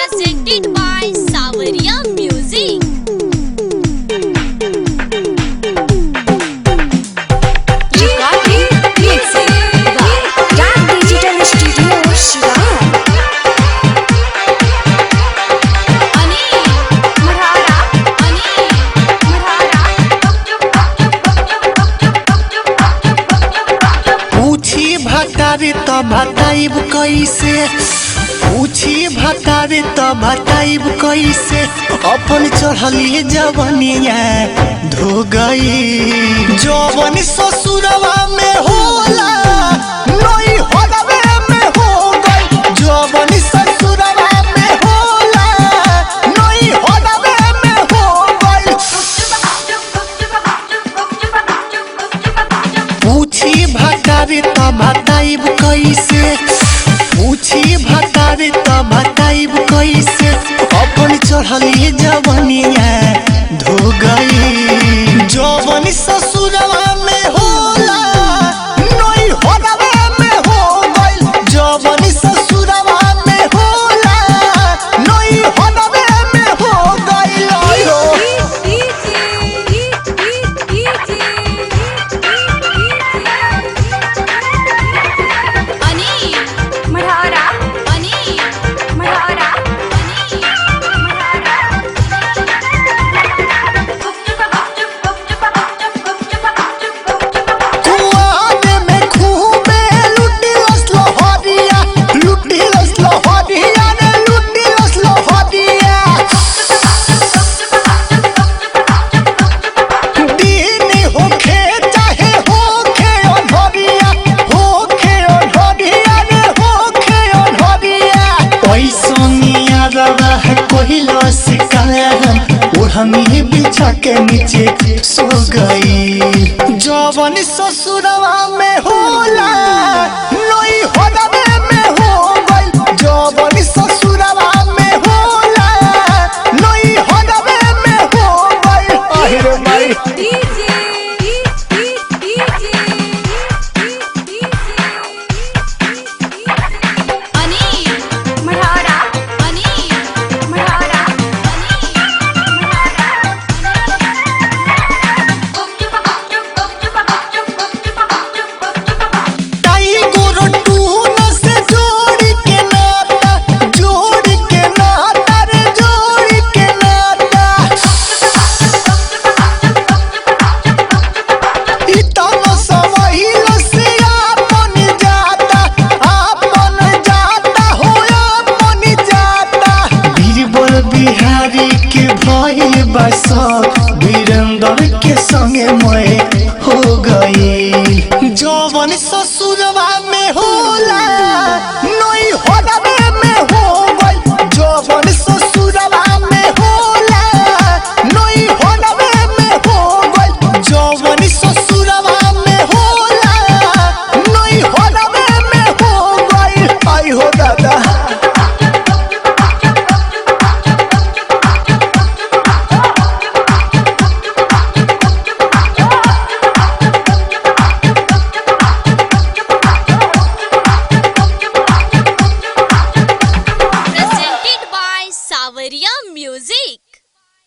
presented by Sawaria Music. Recording mixing by Dark Digital Studio, Shiraz. पूछी भतारी तो बताइब कैसे, पूछी भतारी तो बताइब कैसे, अपन चढ़ली जवनिया धो गई। जवन ससुरवा में होला नई होलवे में हो गई। जवन ससुरवा में होला नई होलवे में हो गई। पूछी भतारी तो बताइब कैसे, पूछी भतारी तो बताइब कैसे, अपन चढ़ली जवनिया धो गई। जवन ससुरवा में होला नई होलवे में हो गई। जवन ससुरवा में होला नई होलवे में हो गई। हमें बिछा के नीचे सो गई। जवन ससुरवा में होला नई होलवे में हो गई। जवन ससुरवा में होला नई होलवे में हो गई। अरे भाई बिहारी के भइल बस